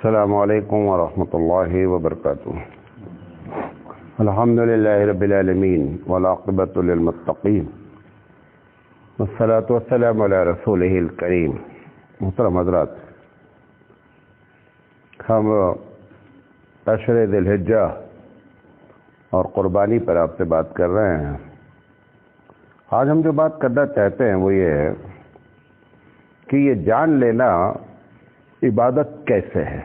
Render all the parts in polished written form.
السلام علیکم ورحمۃ اللہ وبرکاتہ. الحمد للہ رب العالمین والعاقبۃ للمتقین والصلاۃ والسلام علی رسولہ الکریم. محترم حضرات، ہم عشر ذی الحجہ اور قربانی پر آپ سے بات کر رہے ہیں. آج ہم جو بات کرنا چاہتے ہیں وہ یہ ہے کہ یہ جان لینا عبادت کیسے ہے.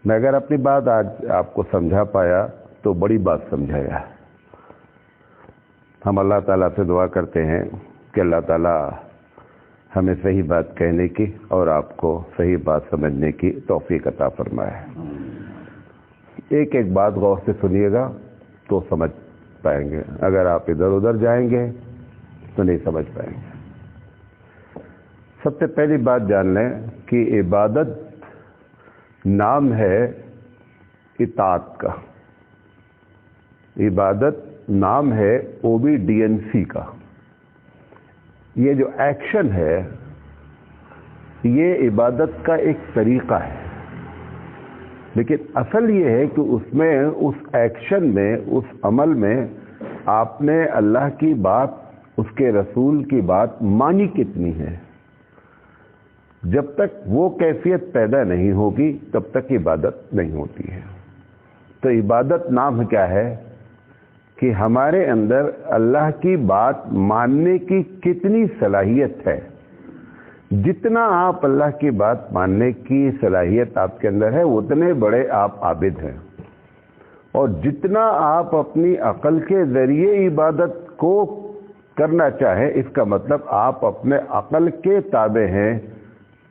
میں اگر اپنی بات آج آپ کو سمجھا پایا تو بڑی بات سمجھایا. ہم اللہ تعالیٰ سے دعا کرتے ہیں کہ اللہ تعالیٰ ہمیں صحیح بات کہنے کی اور آپ کو صحیح بات سمجھنے کی توفیق عطا فرمائے. ایک ایک بات غور سے سنیے گا تو سمجھ پائیں گے، اگر آپ ادھر ادھر جائیں گے تو نہیں سمجھ پائیں گے. سب سے پہلی بات جان لیں کہ عبادت نام ہے اطاعت کا. عبادت نام ہے اوبیڈینسی کا. یہ جو ایکشن ہے یہ عبادت کا ایک طریقہ ہے، لیکن اصل یہ ہے کہ اس میں، اس ایکشن میں، اس عمل میں آپ نے اللہ کی بات، اس کے رسول کی بات مانی کتنی ہے. جب تک وہ کیفیت پیدا نہیں ہوگی تب تک عبادت نہیں ہوتی ہے. تو عبادت نام کیا ہے کہ ہمارے اندر اللہ کی بات ماننے کی کتنی صلاحیت ہے. جتنا آپ اللہ کی بات ماننے کی صلاحیت آپ کے اندر ہے اتنے بڑے آپ عابد ہیں. اور جتنا آپ اپنی عقل کے ذریعے عبادت کو کرنا چاہیں، اس کا مطلب آپ اپنے عقل کے تابع ہیں،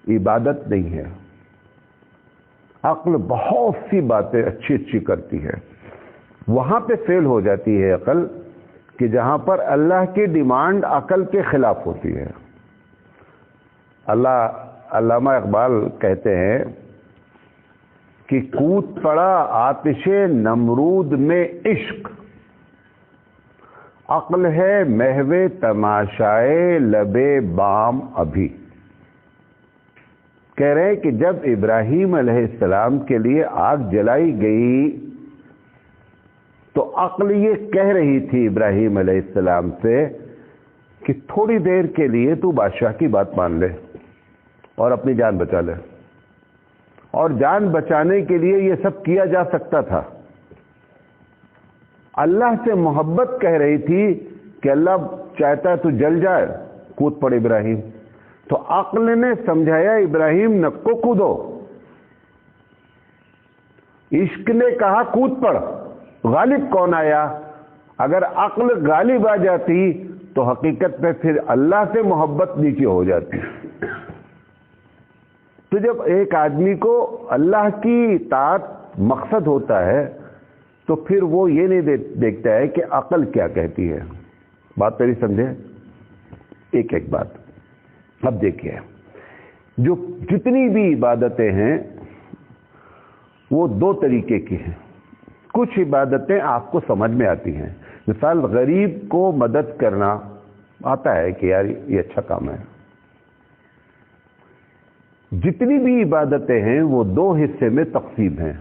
عبادت نہیں ہے. عقل بہت سی باتیں اچھی اچھی کرتی ہے، وہاں پہ فیل ہو جاتی ہے عقل کہ جہاں پر اللہ کی ڈیمانڈ عقل کے خلاف ہوتی ہے. علامہ اقبال کہتے ہیں کہ کود پڑا آتش نمرود میں عشق، عقل ہے محو تماشائے لبے بام ابھی. کہہ رہے ہیں کہ جب ابراہیم علیہ السلام کے لیے آگ جلائی گئی تو عقل یہ کہہ رہی تھی ابراہیم علیہ السلام سے کہ تھوڑی دیر کے لیے تو بادشاہ کی بات مان لے اور اپنی جان بچا لے. اور جان بچانے کے لیے یہ سب کیا جا سکتا تھا. اللہ سے محبت کہہ رہی تھی کہ اللہ چاہتا ہے تو جل جائے، کود پڑ ابراہیم. تو عقل نے سمجھایا ابراہیم نکو کودو، عشق نے کہا کود پڑ. غالب کون آیا؟ اگر عقل غالب آ جاتی تو حقیقت میں پھر اللہ سے محبت نیچے ہو جاتی. تو جب ایک آدمی کو اللہ کی اطاعت مقصد ہوتا ہے تو پھر وہ یہ نہیں دیکھتا ہے کہ عقل کیا کہتی ہے. بات میری سمجھے؟ ایک ایک بات. اب دیکھیے، جو جتنی بھی عبادتیں ہیں وہ دو طریقے کی ہیں. کچھ عبادتیں آپ کو سمجھ میں آتی ہیں. مثال غریب کو مدد کرنا آتا ہے کہ یار یہ اچھا کام ہے. جتنی بھی عبادتیں ہیں وہ دو حصے میں تقسیم ہیں.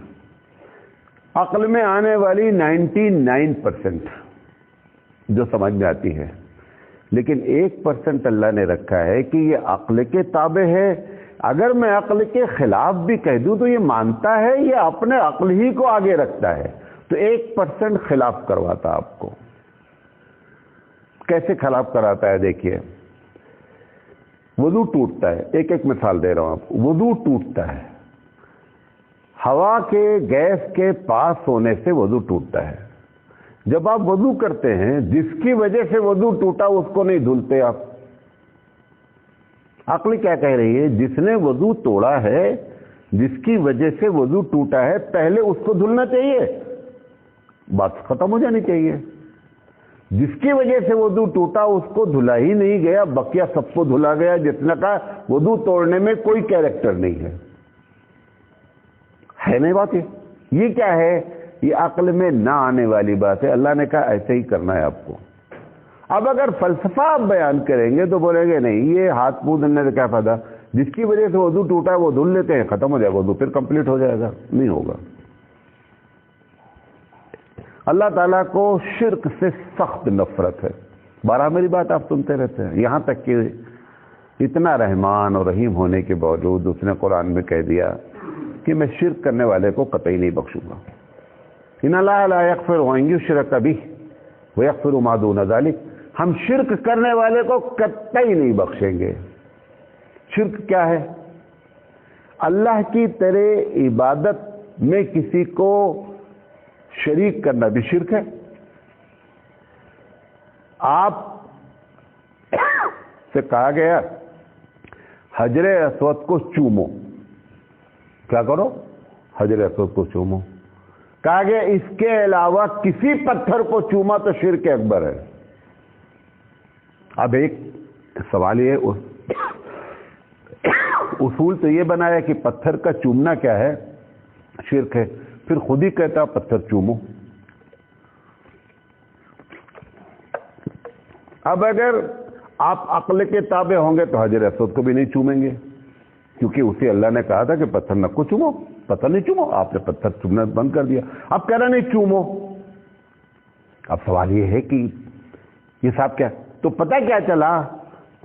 عقل میں آنے والی 99% جو سمجھ میں آتی ہے، لیکن 1% اللہ نے رکھا ہے کہ یہ عقل کے تابع ہے. اگر میں عقل کے خلاف بھی کہہ دوں تو یہ مانتا ہے، یہ اپنے عقل ہی کو آگے رکھتا ہے. تو 1% خلاف کرواتا آپ کو. کیسے خلاف کراتا ہے؟ دیکھیے، وضو ٹوٹتا ہے. ایک ایک مثال دے رہا ہوں آپ کو. وضو ٹوٹتا ہے، ہوا کے، گیس کے پاس ہونے سے وضو ٹوٹتا ہے. جب آپ وضو کرتے ہیں جس کی وجہ سے وضو ٹوٹا اس کو نہیں دھلتے آپ. عقل کیا کہہ رہی ہے؟ جس نے وضو توڑا ہے، جس کی وجہ سے وضو ٹوٹا ہے، پہلے اس کو دھلنا چاہیے، بات ختم ہو جانی چاہیے. جس کی وجہ سے وضو ٹوٹا اس کو دھلا ہی نہیں گیا، بقیہ سب کو دھلا گیا. جس نے کہا وضو توڑنے میں کوئی کیریکٹر نہیں ہے نہیں بات یہ کیا ہے؟ یہ عقل میں نہ آنے والی بات ہے. اللہ نے کہا ایسے ہی کرنا ہے آپ کو. اب اگر فلسفہ آپ بیان کریں گے تو بولیں گے نہیں، یہ ہاتھ منہ دھلنے سے کیا فائدہ، جس کی وجہ سے وضو ٹوٹا ہے وہ دھل لیتے ہیں، ختم ہو جائے گا وضو، پھر کمپلیٹ ہو جائے گا، نہیں ہوگا۔ اللہ تعالیٰ کو شرک سے سخت نفرت ہے، بارہ میری بات آپ سنتے رہتے ہیں، یہاں تک کہ اتنا رحمان اور رحیم ہونے کے باوجود اس نے قرآن میں کہہ دیا کہ میں شرک کرنے والے کو قطعی نہیں بخشوں گا۔ ان اللہ لا یغفر ان یشرک بہ ویغفر ما دون ذلک، ہم شرک کرنے والے کو قطعی نہیں بخشیں گے۔ شرک کیا ہے؟ اللہ کی طرح عبادت میں کسی کو شریک کرنا بھی شرک ہے۔ آپ سے کہا گیا حجر اسود کو چومو، کیا کرو؟ حجر اسود کو چومو۔ کہا گیا اس کے علاوہ کسی پتھر کو چوما تو شرک اکبر ہے۔ اب ایک سوال یہ، اصول تو یہ بنایا کہ پتھر کا چومنا کیا ہے؟ شرک ہے، پھر خود ہی کہتا پتھر چومو۔ اب اگر آپ عقل کے تابع ہوں گے تو حجر اسود کو بھی نہیں چومیں گے، کیونکہ اسے اللہ نے کہا تھا کہ پتھر نہ کو چومو، پتھر نہیں چومو، آپ نے پتھر چومنا بند کر دیا، اب کہہ رہا نہیں چومو۔ اب سوال یہ ہے کہ یہ صاحب کیا، تو پتہ کیا چلا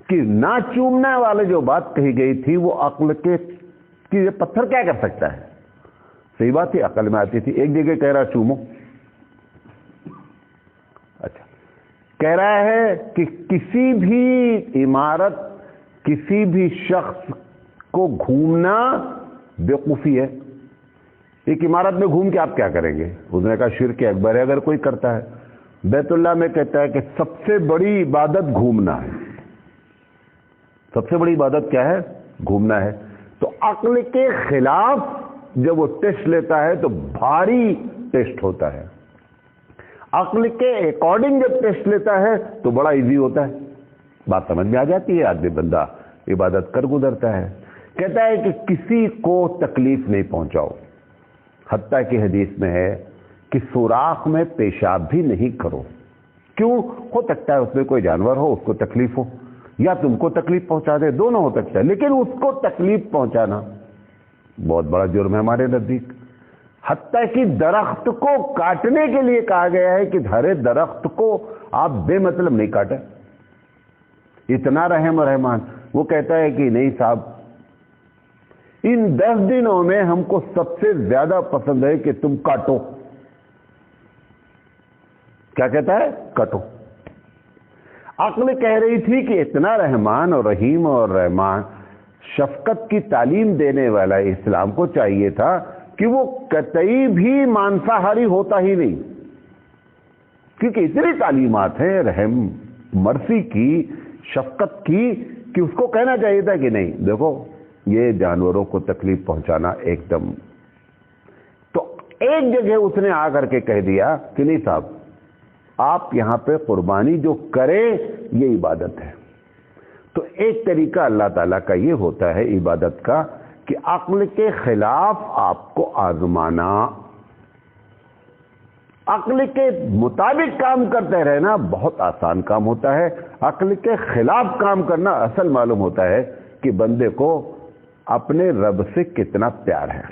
کہ نہ چومنے والے جو بات کہی گئی تھی وہ عقل کے کہ یہ پتھر کیا کر سکتا ہے، صحیح بات تھی، عقل میں آتی تھی۔ ایک جگہ کہہ رہا چومو، اچھا کہہ رہا ہے کہ کسی بھی عمارت، کسی بھی شخص کو گھومنا بیوقوفی ہے۔ ایک عمارت میں گھوم کے آپ کیا کریں گے؟ اس نے کہا شرک اکبر ہے اگر کوئی کرتا ہے۔ بیت اللہ میں کہتا ہے کہ سب سے بڑی عبادت گھومنا ہے۔ سب سے بڑی عبادت کیا ہے؟ گھومنا ہے۔ تو عقل کے خلاف جب وہ ٹیسٹ لیتا ہے تو بھاری ٹیسٹ ہوتا ہے، عقل کے اکارڈنگ جب ٹیسٹ لیتا ہے تو بڑا ایزی ہوتا ہے، بات سمجھ میں آ جاتی ہے، آدمی بندہ عبادت کر گزرتا ہے۔ کہتا ہے کہ کسی کو تکلیف نہیں پہنچاؤ، حتیٰ کہ حدیث میں ہے کہ سوراخ میں پیشاب بھی نہیں کرو۔ کیوں؟ ہو سکتا ہے اس میں کوئی جانور ہو، اس کو تکلیف ہو، یا تم کو تکلیف پہنچا دے، دونوں ہو سکتا ہے، لیکن اس کو تکلیف پہنچانا بہت بڑا جرم ہے ہمارے نزدیک۔ حتیٰ کہ درخت کو کاٹنے کے لیے کہا گیا ہے کہ ہرے درخت کو آپ بے مطلب نہیں کاٹیں۔ اتنا رحم و رحمان، وہ کہتا ہے کہ نہیں صاحب، ان 10 دنوں میں ہم کو سب سے زیادہ پسند ہے کہ تم کاٹو۔ کیا کہتا ہے؟ کاٹو۔ عقل کہہ رہی تھی کہ اتنا رحمان اور رحیم اور رحمان شفقت کی تعلیم دینے والا اسلام کو چاہیے تھا کہ وہ قطعی بھی مانساہاری ہوتا ہی نہیں، کیونکہ اتنی تعلیمات ہیں رحم مرسی کی، شفقت کی، کہ اس کو کہنا چاہیے تھا کہ نہیں دیکھو یہ جانوروں کو تکلیف پہنچانا ایک دم۔ تو ایک جگہ اس نے آ کر کے کہہ دیا کہ نہیں صاحب، آپ یہاں پہ قربانی جو کریں یہ عبادت ہے۔ تو ایک طریقہ اللہ تعالیٰ کا یہ ہوتا ہے عبادت کا کہ عقل کے خلاف آپ کو آزمانا، عقل کے مطابق کام کرتے رہنا بہت آسان کام ہوتا ہے، عقل کے خلاف کام کرنا اصل معلوم ہوتا ہے کہ بندے کو اپنے رب سے کتنا پیار ہے۔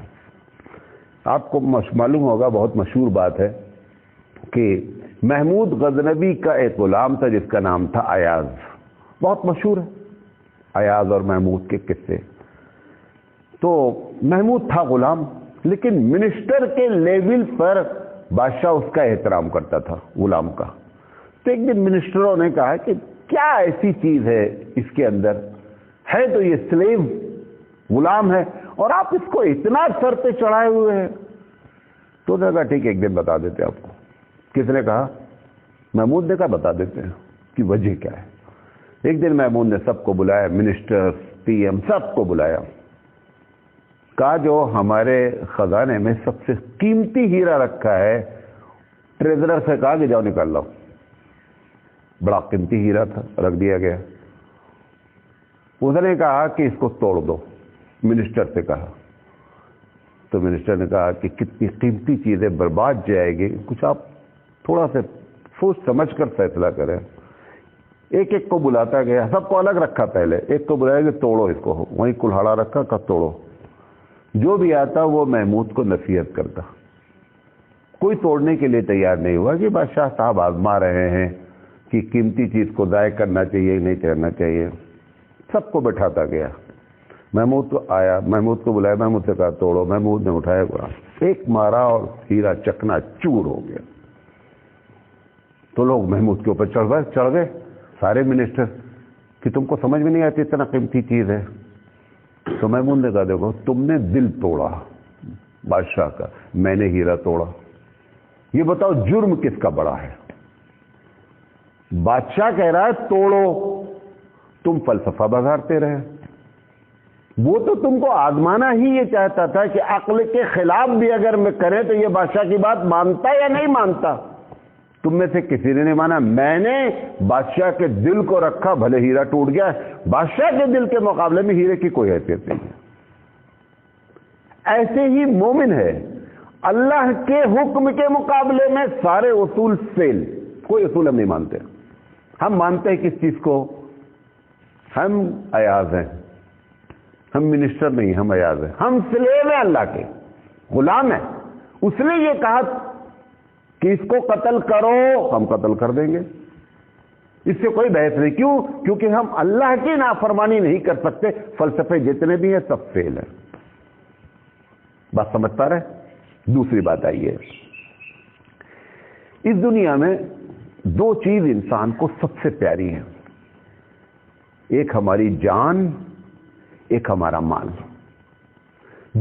آپ کو معلوم ہوگا، بہت مشہور بات ہے کہ محمود غزنوی کا ایک غلام تھا جس کا نام تھا ایاز، بہت مشہور ہے ایاز اور محمود کے قصے۔ تو محمود تھا غلام، لیکن منسٹر کے لیول پر بادشاہ اس کا احترام کرتا تھا غلام کا۔ تو ایک دن منسٹروں نے کہا کہ کیا ایسی چیز ہے اس کے اندر، ہے تو یہ سلیو غلام ہے اور آپ اس کو اتنا سر پہ چڑھائے ہوئے ہیں۔ تو نے کہا ٹھیک ہے ایک دن بتا دیتے آپ کو۔ کس نے کہا؟ محمود نے کہا بتا دیتے ہیں کہ وجہ کیا ہے۔ ایک دن محمود نے سب کو بلایا، منسٹر، پی ایم سب کو بلایا، کہا جو ہمارے خزانے میں سب سے قیمتی ہیرا رکھا ہے، ٹریزرر سے کہا کہ جاؤ نکال لاؤ۔ بڑا قیمتی ہیرا تھا، رکھ دیا گیا۔ اس نے کہا کہ اس کو توڑ دو، منسٹر سے کہا۔ تو منسٹر نے کہا کہ کتنی قیمتی چیزیں برباد جائے گی، کچھ آپ تھوڑا سا سوچ سمجھ کر فیصلہ کریں۔ ایک ایک کو بلاتا گیا, سب کو الگ رکھا پہلے, ایک کو بلایا کہ توڑو اس کو, وہیں کلہاڑا رکھا کہ توڑو. جو بھی آتا وہ محمود کو نصیحت کرتا, کوئی توڑنے کے لیے تیار نہیں ہوا کہ بادشاہ صاحب آزما رہے ہیں کہ قیمتی چیز کو ضائع کرنا چاہیے نہیں کرنا چاہیے. سب کو بٹھاتا گیا. محمود کو آیا, محمود کو بلایا, محمود سے کہا توڑو. محمود نے اٹھایا ہوا, ایک مارا اور ہیرا چکنا چور ہو گیا. تو لوگ محمود کے اوپر چڑھ گئے سارے منسٹر کہ تم کو سمجھ میں نہیں آتی اتنا قیمتی چیز ہے. تو محمود نے کہا دیکھو تم نے دل توڑا بادشاہ کا, میں نے ہیرا توڑا, یہ بتاؤ جرم کس کا بڑا ہے؟ بادشاہ کہہ رہا ہے توڑو, تم فلسفہ بگاڑتے رہے. وہ تو تم کو آزمانا ہی یہ چاہتا تھا کہ عقل کے خلاف بھی اگر میں کریں تو یہ بادشاہ کی بات مانتا یا نہیں مانتا. تم میں سے کسی نے نہیں مانا. میں نے بادشاہ کے دل کو رکھا, بھلے ہیرا ٹوٹ گیا, بادشاہ کے دل کے مقابلے میں ہیرے کی کوئی حیثیت نہیں ہے. ایسے ہی مومن ہے, اللہ کے حکم کے مقابلے میں سارے اصول فیل, کوئی اصول ہم نہیں مانتے. ہم مانتے ہیں کس چیز کو؟ ہم ایاز ہیں, ہم منسٹر نہیں, ہم ایاز ہیں, ہم سلیو ہیں, اللہ کے غلام ہیں. اس نے یہ کہا کہ اس کو قتل کرو, ہم قتل کر دیں گے, اس سے کوئی بحث نہیں. کیوں؟ کیونکہ ہم اللہ کی نافرمانی نہیں کر سکتے. فلسفے جتنے بھی ہیں سب فیل ہیں. بات سمجھتا رہے. دوسری بات آئیے, اس دنیا میں دو چیز انسان کو سب سے پیاری ہیں, ایک ہماری جان, ایک ہمارا مال.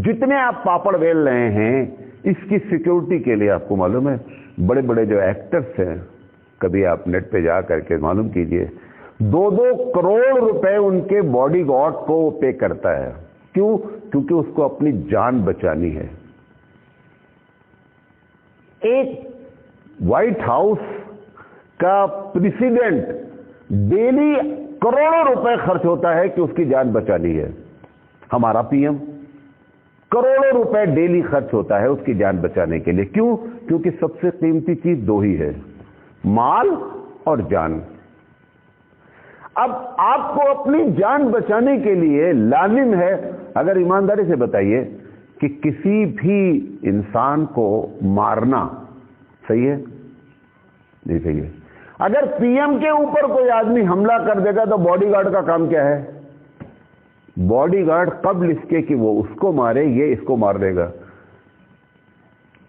جتنے آپ پاپڑ بیل رہے ہیں اس کی سیکیورٹی کے لیے آپ کو معلوم ہے بڑے بڑے جو ایکٹرز ہیں, کبھی آپ نیٹ پہ جا کر کے معلوم کیجئے, 2-2 کروڑ روپے ان کے باڈی گارڈ کو پے کرتا ہے. کیوں؟ کیونکہ اس کو اپنی جان بچانی ہے. ایک وائٹ ہاؤس کا پریزیڈنٹ ڈیلی کروڑوں روپے خرچ ہوتا ہے کہ اس کی جان بچانی ہے. ہمارا پی ایم کروڑوں روپے ڈیلی خرچ ہوتا ہے اس کی جان بچانے کے لیے. کیوں؟ کیونکہ سب سے قیمتی چیز دو ہی ہے, مال اور جان. اب آپ کو اپنی جان بچانے کے لیے لازم ہے, اگر ایمانداری سے بتائیے کہ کسی بھی انسان کو مارنا صحیح ہے؟ نہیں صحیح ہے. اگر پی ایم کے اوپر کوئی آدمی حملہ کر دے گا تو باڈی گارڈ کا کام کیا ہے؟ باڈی گارڈ قبل اس کے کہ وہ اس کو مارے یہ اس کو مار دے گا.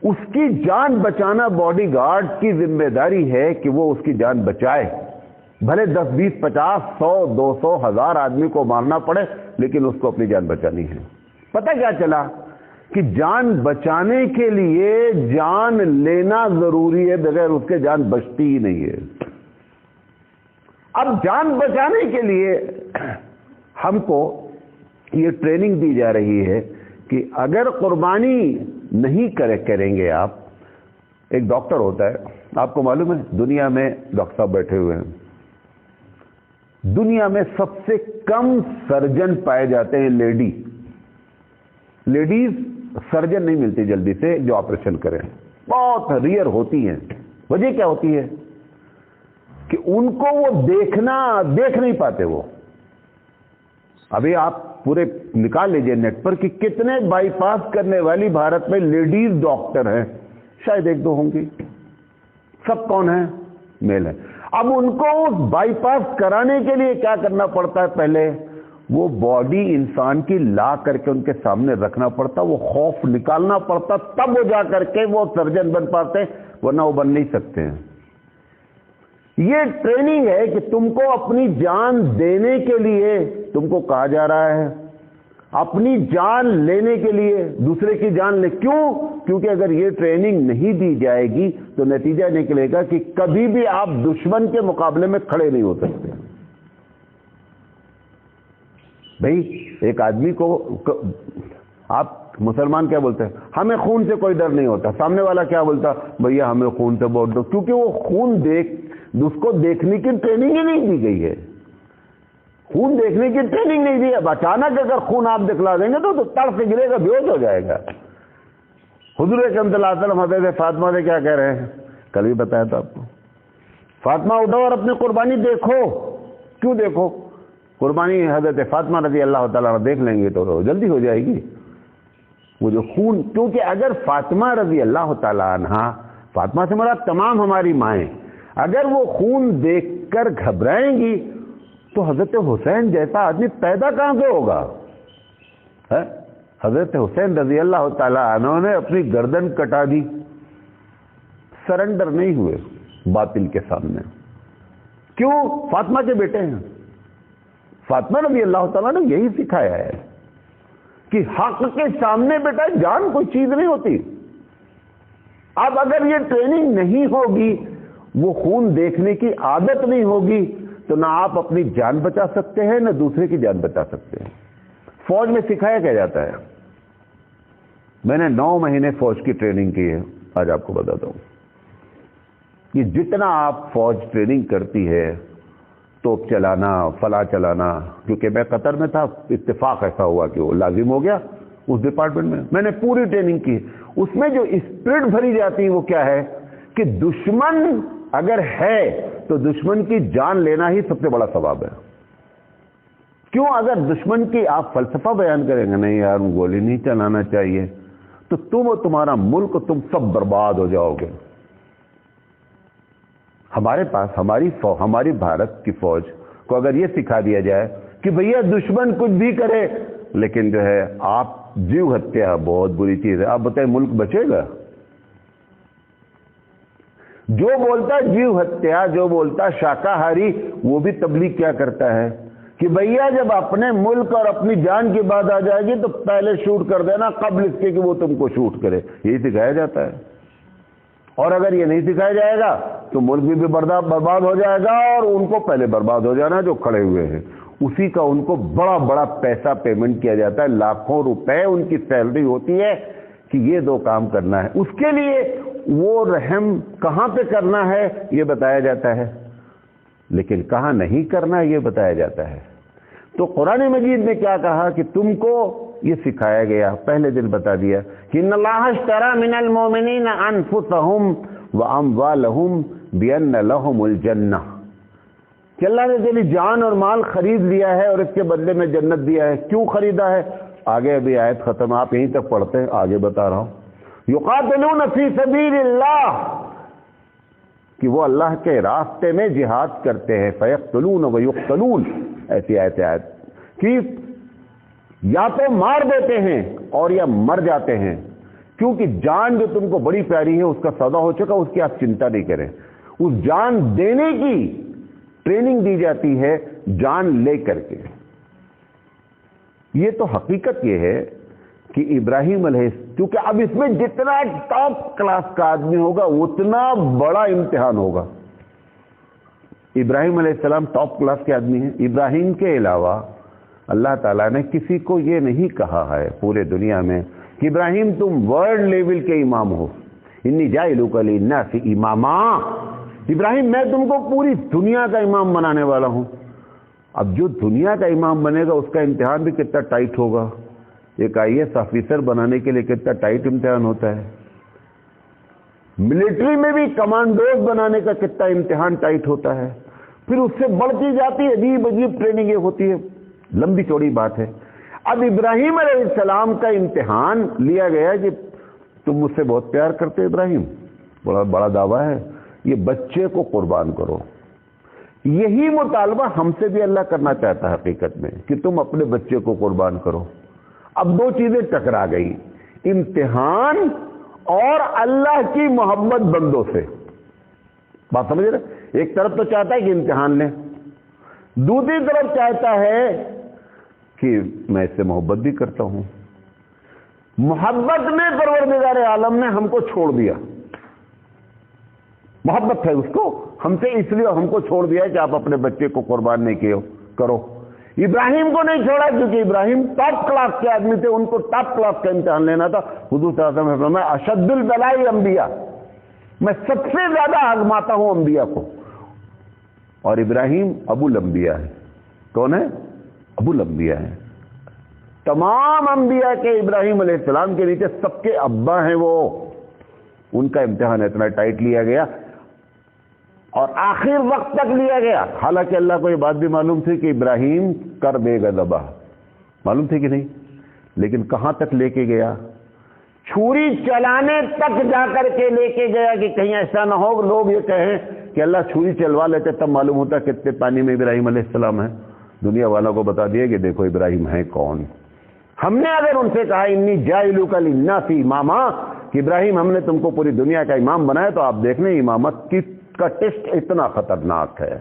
اس کی جان بچانا باڈی گارڈ کی ذمہ داری ہے کہ وہ اس کی جان بچائے. بھلے 10, 20, 50, 100, 200, 1000 آدمی کو مارنا پڑے, لیکن اس کو اپنی جان بچانی ہے. پتہ کیا چلا کہ جان بچانے کے لیے جان لینا ضروری ہے, بغیر اس کے جان بچتی ہی نہیں ہے. اب جان بچانے کے لیے ہم کو یہ ٹریننگ دی جا رہی ہے کہ اگر قربانی نہیں کریں گے آپ. ایک ڈاکٹر ہوتا ہے, آپ کو معلوم ہے دنیا میں ڈاکٹر صاحب بیٹھے ہوئے ہیں, دنیا میں سب سے کم سرجن پائے جاتے ہیں لیڈیز سرجن نہیں ملتی جلدی سے جو آپریشن کریں, بہت ریئر ہوتی ہیں. وجہ کیا ہوتی ہے کہ ان کو وہ دیکھ نہیں پاتے. وہ ابھی آپ پورے نکال لیجئے نیٹ پر کہ کتنے بائی پاس کرنے والی بھارت میں لیڈیز ڈاکٹر ہیں, شاید 1-2 ہوں گی. سب کون ہیں؟ میل ہیں. اب ان کو اس بائی پاس کرانے کے لیے کیا کرنا پڑتا ہے؟ پہلے وہ باڈی انسان کی لا کر کے ان کے سامنے رکھنا پڑتا, وہ خوف نکالنا پڑتا, تب وہ جا کر کے وہ سرجن بن پاتے, ورنہ وہ بن نہیں سکتے ہیں. یہ ٹریننگ ہے کہ تم کو اپنی جان دینے کے لیے تم کو کہا جا رہا ہے, اپنی جان لینے کے لیے دوسرے کی جان لے. کیوں؟ کیونکہ اگر یہ ٹریننگ نہیں دی جائے گی تو نتیجہ نکلے گا کہ کبھی بھی آپ دشمن کے مقابلے میں کھڑے نہیں ہو سکتے. بھائی ایک آدمی کو آپ مسلمان کیا بولتے ہیں؟ ہمیں خون سے کوئی ڈر نہیں ہوتا. سامنے والا کیا بولتا؟ بھیا ہمیں خون سے بہت ڈر, کیونکہ وہ خون اس کو دیکھنے کی ٹریننگ ہی نہیں دی گئی ہے. خون دیکھنے کی ٹریننگ نہیں دی ہے. اچانک اگر خون آپ دکھلا دیں گے تو تڑ سے گرے گا, بے ہوش ہو جائے گا. حضور اکرم صلی اللہ علیہ وسلم حضرت فاطمہ سے کیا کہہ رہے ہیں؟ کل بھی بتایا تھا آپ کو, فاطمہ اٹھو اور اپنی قربانی دیکھو. کیوں دیکھو؟ قربانی حضرت فاطمہ رضی اللہ تعالیٰ دیکھ لیں گے تو جلدی ہو جائے گی وہ جو خون. کیونکہ اگر فاطمہ رضی اللہ تعالیٰ عنہ، فاطمہ سے مراد تمام ہماری مائیں، اگر وہ خون دیکھ کر گھبرائیں گی تو حضرت حسین جیسا آدمی پیدا کہاں سے ہوگا؟ حضرت حسین رضی اللہ تعالیٰ عنہ نے اپنی گردن کٹا دی، سرنڈر نہیں ہوئے باطل کے سامنے. کیوں؟ فاطمہ کے بیٹے ہیں. فاطمہ رضی اللہ تعالیٰ نے یہی سکھایا ہے کہ حق کے سامنے بیٹا جان کوئی چیز نہیں ہوتی. اب اگر یہ ٹریننگ نہیں ہوگی، وہ خون دیکھنے کی عادت نہیں ہوگی، تو نہ آپ اپنی جان بچا سکتے ہیں نہ دوسرے کی جان بچا سکتے ہیں. فوج میں سکھایا کیا جاتا ہے؟ میں نے 9 مہینے فوج کی ٹریننگ کی ہے. آج آپ کو بتاتا ہوں کہ جتنا آپ فوج ٹریننگ کرتی ہے، توپ چلانا، فلاں چلانا، کیونکہ میں قطر میں تھا، اتفاق ایسا ہوا کہ وہ لازم ہو گیا اس ڈپارٹمنٹ میں نے پوری ٹریننگ کی. اس میں جو اسپرٹ بھری جاتی ہے وہ کیا ہے کہ دشمن اگر ہے تو دشمن کی جان لینا ہی سب سے بڑا ثواب ہے. کیوں؟ اگر دشمن کی آپ فلسفہ بیان کریں گے، نہیں یار گولی نہیں چلانا چاہیے، تو تم اور تمہارا ملک، تم سب برباد ہو جاؤ گے. ہمارے پاس ہماری بھارت کی فوج کو اگر یہ سکھا دیا جائے کہ بھیا دشمن کچھ بھی کرے لیکن جو ہے آپ جیو ہتیا بہت بری چیز ہے، آپ بتائیں ملک بچے گا؟ جو بولتا جیو ہتیا، جو بولتا شاکاہاری، وہ بھی تبلیغ کیا کرتا ہے کہ بھیا جب اپنے ملک اور اپنی جان کی بات آ جائے گی تو پہلے شوٹ کر دینا قبل اس کے کہ وہ تم کو شوٹ کرے. یہی سکھایا جاتا ہے. اور اگر یہ نہیں سکھایا جائے گا تو ملک بھی برباد ہو جائے گا، اور ان کو پہلے برباد ہو جانا جو کھڑے ہوئے ہیں. اسی کا ان کو بڑا بڑا پیسہ پیمنٹ کیا جاتا ہے، لاکھوں روپے ان کی سیلری ہوتی ہے کہ یہ 2 کام کرنا ہے. اس کے لیے وہ رحم کہاں پہ کرنا ہے یہ بتایا جاتا ہے، لیکن کہاں نہیں کرنا ہے یہ بتایا جاتا ہے. تو قرآن مجید نے کیا کہا کہ تم کو یہ سکھایا گیا، پہلے دن بتا دیا کہ ان اللہ اشترى من المؤمنین انفسهم واموالهم بان لهم الجنہ، کہ اللہ نے تیری جان اور مال خرید لیا ہے اور اس کے بدلے میں جنت دیا ہے. کیوں خریدا ہے؟ آگے ابھی آیت ختم، آپ یہیں تک پڑھتے ہیں، آگے بتا رہا ہوں. یقاتلون فی سبیل اللہ، کہ وہ اللہ کے راستے میں جہاد کرتے ہیں. فیقتلون ویقتلون، ایسی آیت کہ یا تو مار دیتے ہیں اور یا مر جاتے ہیں. کیونکہ جان جو تم کو بڑی پیاری ہے اس کا سودا ہو چکا، اس کی آپ چنتا نہیں کریں. اس جان دینے کی ٹریننگ دی جاتی ہے جان لے کر کے. یہ تو حقیقت یہ ہے کہ ابراہیم علیہ، کیونکہ اب اس میں جتنا ٹاپ کلاس کا آدمی ہوگا اتنا بڑا امتحان ہوگا. ابراہیم علیہ السلام ٹاپ کلاس کے آدمی ہیں. ابراہیم کے علاوہ اللہ تعالیٰ نے کسی کو یہ نہیں کہا ہے پورے دنیا میں کہ ابراہیم تم ورلڈ لیول کے امام ہو. انی جاعلک للناس اماما، ابراہیم میں تم کو پوری دنیا کا امام بنانے والا ہوں. اب جو دنیا کا امام بنے گا اس کا امتحان بھی کتنا ٹائٹ ہوگا. ایک IAS آفیسر بنانے کے لیے کتنا ٹائٹ امتحان ہوتا ہے. ملٹری میں بھی کمانڈوز بنانے کا کتنا امتحان ٹائٹ ہوتا ہے. پھر اس سے بڑھتی جاتی ہے، عجیب عجیب ٹریننگ ہوتی ہے، لمبی چوڑی بات ہے. اب ابراہیم علیہ السلام کا امتحان لیا گیا کہ تم مجھ سے بہت پیار کرتے ہو ابراہیم، بڑا دعویٰ ہے، یہ بچے کو قربان کرو. یہی مطالبہ ہم سے بھی اللہ کرنا چاہتا ہے حقیقت میں کہ تم اپنے بچے کو قربان کرو. اب 2 چیزیں ٹکرا گئی، امتحان اور اللہ کی محبت بندوں سے. بات سمجھ رہے؟ ایک طرف تو چاہتا ہے کہ امتحان لیں، دوسری طرف چاہتا ہے کہ میں اس سے محبت بھی کرتا ہوں. محبت میں پروردگار عالم نے ہم کو چھوڑ دیا، محبت ہے اس کو ہم سے، اس لیے ہم کو چھوڑ دیا کہ آپ اپنے بچے کو قربان نہیں کرو. ابراہیم کو نہیں چھوڑا کیونکہ ابراہیم ٹاپ کلاس کے آدمی تھے، ان کو ٹاپ کلاس کا امتحان لینا تھا. حضور صلی اللہ علیہ وسلم نے فرمایا اشد البلاء انبیاء، میں سب سے زیادہ آزماتا ہوں انبیاء کو. اور ابراہیم ابو الانبیاء ہے. کون ہے؟ ابو الانبیاء ہے. تمام انبیاء کے ابراہیم علیہ السلام کے نیچے سب کے ابا ہیں وہ. ان کا امتحان اتنا ٹائٹ لیا گیا. اور آخر وقت تک لیا گیا. حالانکہ اللہ کو یہ بات بھی معلوم تھی کہ ابراہیم کر دے گا ذبح، معلوم تھی کہ نہیں، لیکن کہاں تک لے کے گیا؟ چھری چلانے تک جا کر کے لے کے گیا کہ کہیں ایسا نہ ہو لوگ یہ کہیں کہ اللہ چھری چلوا لیتے تب معلوم ہوتا کتنے پانی میں ابراہیم علیہ السلام ہے. دنیا والوں کو بتا دیا کہ دیکھو ابراہیم ہے کون. ہم نے اگر ان سے کہا انی جاعلک للناس اماما، کہ ابراہیم ہم نے تم کو پوری دنیا کا امام بنایا، تو آپ دیکھ لیں امامت کا ٹیسٹ اتنا خطرناک ہے،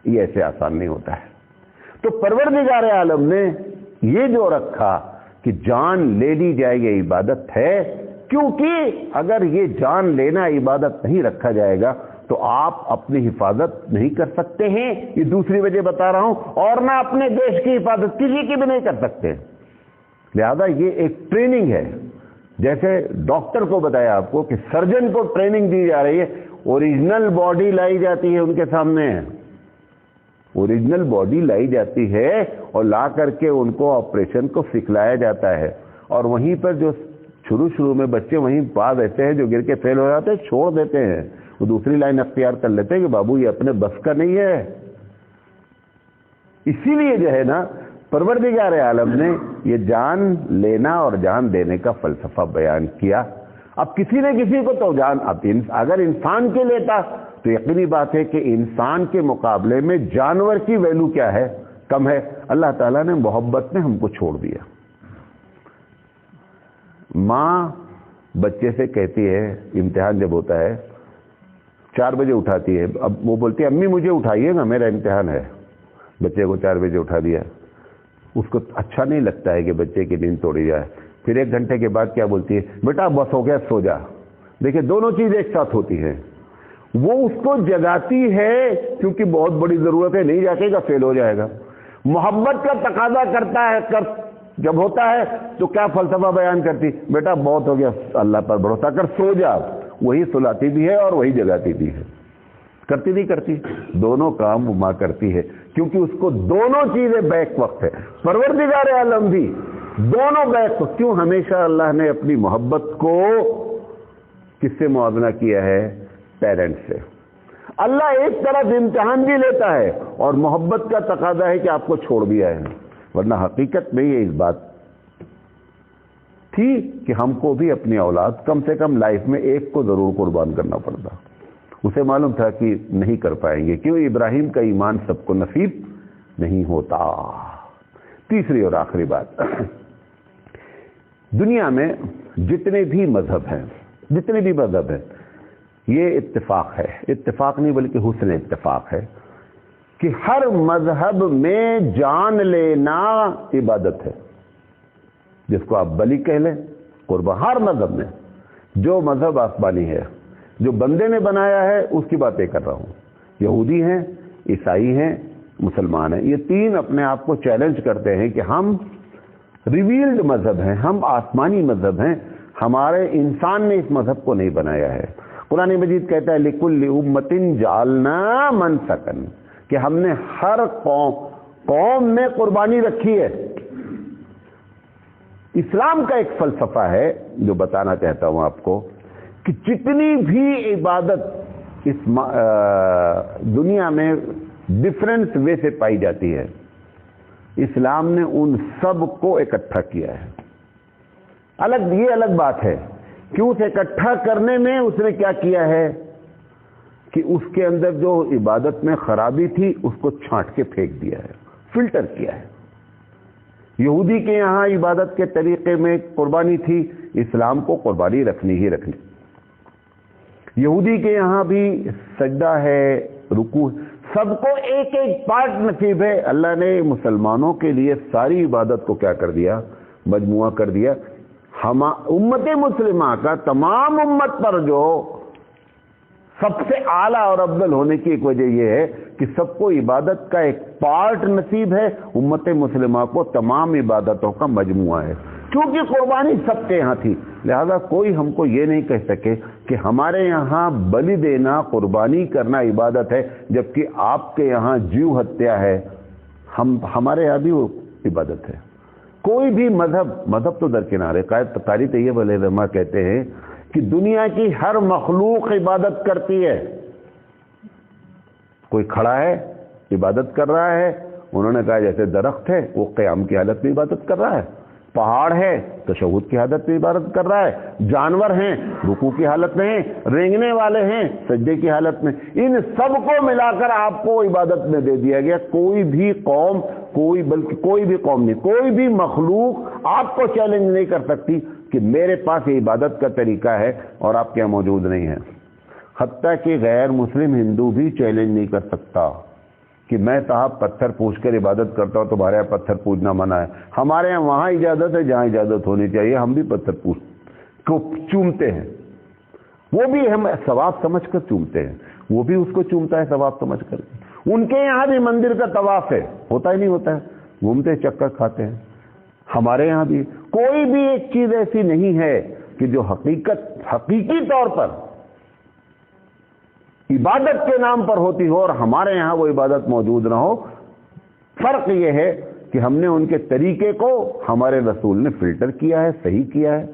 یہ ایسے آسان نہیں ہوتا ہے. تو پروردگار عالم نے یہ جو رکھا کہ جان لے لی جائے یہ عبادت ہے، کیونکہ اگر یہ جان لینا عبادت نہیں رکھا جائے گا تو آپ اپنی حفاظت نہیں کر سکتے ہیں. یہ دوسری وجہ بتا رہا ہوں. اور نہ اپنے دیش کی حفاظت کسی کی بھی نہیں کر سکتے. لہذا یہ ایک ٹریننگ ہے. جیسے ڈاکٹر کو بتایا آپ کو کہ سرجن کو ٹریننگ دی جا رہی ہے، اوریجنل باڈی لائی جاتی ہے ان کے سامنے، اوریجنل باڈی لائی جاتی ہے اور لا کر کے ان کو آپریشن کو سکھلایا جاتا ہے. اور وہیں پر جو شروع میں بچے وہیں بعض ایسے ہیں جو گر کے فیل ہو جاتے ہیں، چھوڑ دیتے ہیں، وہ دوسری لائن اختیار کر لیتے ہیں کہ بابو یہ اپنے بس کا نہیں ہے. اسی لیے جو ہے نا پروردگار عالم نے یہ جان لینا اور جان دینے کا فلسفہ بیان کیا. اب کسی نے کسی کو تو جان، اب اگر انسان کے لیتا تو یقینی بات ہے کہ انسان کے مقابلے میں جانور کی ویلو کیا ہے؟ کم ہے. اللہ تعالیٰ نے محبت میں ہم کو چھوڑ دیا. ماں بچے سے کہتی ہے، امتحان جب ہوتا ہے 4 بجے اٹھاتی ہے، اب وہ بولتی ہے امی مجھے اٹھائیے گا میرا امتحان ہے. بچے کو 4 بجے اٹھا دیا. اس کو اچھا نہیں لگتا ہے کہ بچے کی نیند توڑی جائے. پھر 1 گھنٹے کے بعد کیا بولتی ہے؟ بیٹا بس ہو گیا سو جا. دیکھیں دونوں چیز ایک ساتھ ہوتی ہیں. وہ اس کو جگاتی ہے کیونکہ بہت بڑی ضرورت ہے، نہیں جاگے گا فیل ہو جائے گا. محبت کا تقاضا کرتا ہے، جب ہوتا ہے تو کیا فلسفہ بیان کرتی؟ بیٹا بہت ہو گیا، اللہ پر بھروسہ کر سو جا. وہی سلاتی بھی ہے اور وہی جگاتی بھی ہے. کرتی نہیں کرتی؟ دونوں کام ماں کرتی ہے کیونکہ اس کو دونوں چیزیں بیک وقت ہے. پروردگار عالم بھی دونوں بیک وقت. کیوں؟ ہمیشہ اللہ نے اپنی محبت کو کس سے موازنہ کیا ہے؟ پیرنٹ سے. اللہ ایک طرف امتحان بھی لیتا ہے اور محبت کا تقاضا ہے کہ آپ کو چھوڑ دیا ہے. ورنہ حقیقت میں یہ اس بات تھی کہ ہم کو بھی اپنی اولاد کم سے کم لائف میں ایک کو ضرور قربان کرنا پڑتا. اسے معلوم تھا کہ نہیں کر پائیں گے، کیوں؟ ابراہیم کا ایمان سب کو نصیب نہیں ہوتا. تیسری اور آخری بات، دنیا میں جتنے بھی مذہب ہیں یہ اتفاق ہے، اتفاق نہیں بلکہ حسن اتفاق ہے کہ ہر مذہب میں جان لینا عبادت ہے. جس کو آپ بلی کہہ لیں، قربان. ہر مذہب میں، جو مذہب آسمانی ہے، جو بندے نے بنایا ہے اس کی باتیں کر رہا ہوں. یہودی ہیں، عیسائی ہیں، مسلمان ہیں، یہ 3 اپنے آپ کو چیلنج کرتے ہیں کہ ہم ریویلڈ مذہب ہیں، ہم آسمانی مذہب ہیں، ہمارے انسان نے اس مذہب کو نہیں بنایا ہے. قرآن مجید کہتا ہے لِكُلِّ أُمَّةٍ جَعَلْنَا مَنْسَكًا، کہ ہم نے ہر قوم میں قربانی رکھی ہے. اسلام کا ایک فلسفہ ہے جو بتانا چاہتا ہوں آپ کو کہ جتنی بھی عبادت اس دنیا میں ڈفرنس وے سے پائی جاتی ہے، اسلام نے ان سب کو اکٹھا کیا ہے. یہ الگ بات ہے کہ اسے اکٹھا کرنے میں اس نے کیا کیا ہے کہ اس کے اندر جو عبادت میں خرابی تھی اس کو چھانٹ کے پھینک دیا ہے، فلٹر کیا ہے. یہودی کے یہاں عبادت کے طریقے میں قربانی تھی، اسلام کو قربانی رکھنی ہی رکھنی. یہودی کے یہاں بھی سجدہ ہے، رکوع، سب کو ایک ایک پارٹ نصیب ہے. اللہ نے مسلمانوں کے لیے ساری عبادت کو کیا کر دیا؟ مجموعہ کر دیا. امت مسلمہ کا تمام امت پر جو سب سے اعلیٰ اور افضل ہونے کی ایک وجہ یہ ہے کہ سب کو عبادت کا ایک پارٹ نصیب ہے. امت مسلمہ کو تمام عبادتوں کا مجموعہ ہے. کیونکہ قربانی سب کے یہاں تھی، لہذا کوئی ہم کو یہ نہیں کہہ سکے کہ ہمارے یہاں بلی دینا، قربانی کرنا عبادت ہے جبکہ آپ کے یہاں جیو ہتیا ہے. ہمارے یہاں بھی وہ عبادت ہے. کوئی بھی مذہب تو درکنار ہے. قاری طیب علیہ الرحمہ کہتے ہیں کہ دنیا کی ہر مخلوق عبادت کرتی ہے کوئی کھڑا ہے عبادت کر رہا ہے، انہوں نے کہا جیسے درخت ہے وہ قیام کی حالت میں عبادت کر رہا ہے، پہاڑ ہے تشہد کی حالت میں عبادت کر رہا ہے، جانور ہیں رکوع کی حالت میں ہیں، رینگنے والے ہیں سجدے کی حالت میں، ان سب کو ملا کر آپ کو عبادت میں دے دیا گیا۔ کوئی بھی قوم، بلکہ کوئی بھی قوم نہیں، کوئی بھی مخلوق آپ کو چیلنج نہیں کر سکتی کہ میرے پاس یہ عبادت کا طریقہ ہے اور آپ کے یہاں موجود نہیں ہے۔ حتیٰ کہ غیر مسلم ہندو بھی چیلنج نہیں کر سکتا کہ میں صاحب پتھر پوچھ کر عبادت کرتا ہوں، تمہارے یہاں پتھر پوجنا منع ہے، ہمارے یہاں وہاں اجازت ہے جہاں اجازت ہونی چاہیے، ہم بھی پتھر کو چومتے ہیں، وہ بھی ہم ثواب سمجھ کر چومتے ہیں، وہ بھی اس کو چومتا ہے ثواب سمجھ کر۔ ان کے یہاں بھی مندر کا طواف ہے، ہوتا ہی نہیں ہوتا ہے، گھومتے چکر کھاتے ہیں۔ ہمارے یہاں بھی کوئی بھی ایک چیز ایسی نہیں ہے کہ جو حقیقی طور پر عبادت کے نام پر ہوتی ہو اور ہمارے یہاں وہ عبادت موجود نہ ہو۔ فرق یہ ہے کہ ہم نے ان کے طریقے کو ہمارے رسول نے فلٹر کیا ہے، صحیح کیا ہے،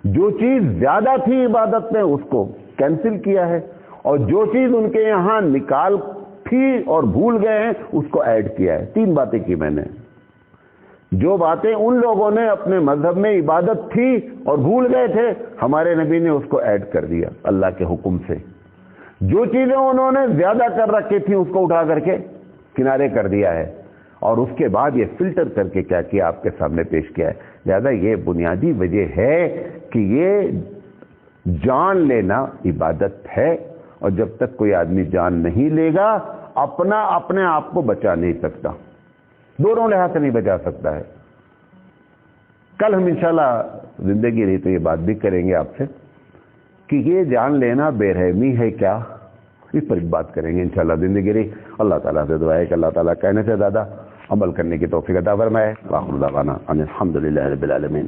جو چیز زیادہ تھی عبادت میں اس کو کینسل کیا ہے، اور جو چیز ان کے یہاں نکال تھی اور بھول گئے ہیں اس کو ایڈ کیا ہے۔ 3 باتیں کی میں نے۔ جو باتیں ان لوگوں نے اپنے مذہب میں عبادت تھی اور بھول گئے تھے، ہمارے نبی نے اس کو ایڈ کر دیا اللہ کے حکم سے۔ جو چیزیں انہوں نے زیادہ کر رکھی تھیں اس کو اٹھا کر کے کنارے کر دیا ہے، اور اس کے بعد یہ فلٹر کر کے کیا کیا آپ کے سامنے پیش کیا ہے۔ لہذا یہ بنیادی وجہ ہے کہ یہ جان لینا عبادت ہے، اور جب تک کوئی آدمی جان نہیں لے گا اپنے آپ کو بچا نہیں سکتا، دونوں لحاظ سے نہیں بچا سکتا ہے۔ کل ہم انشاءاللہ زندگی رہی تو یہ بات بھی کریں گے آپ سے کہ یہ جان لینا بے رحمی ہے کیا، اس پر بات کریں گے انشاءاللہ زندگی رہی۔ اللہ تعالیٰ سے دعا ہے کہ اللہ تعالیٰ کہنے سے زیادہ عمل کرنے کی توفیق عطا فرمائے۔ وآخر دعوانا ان الحمد للہ رب العالمین۔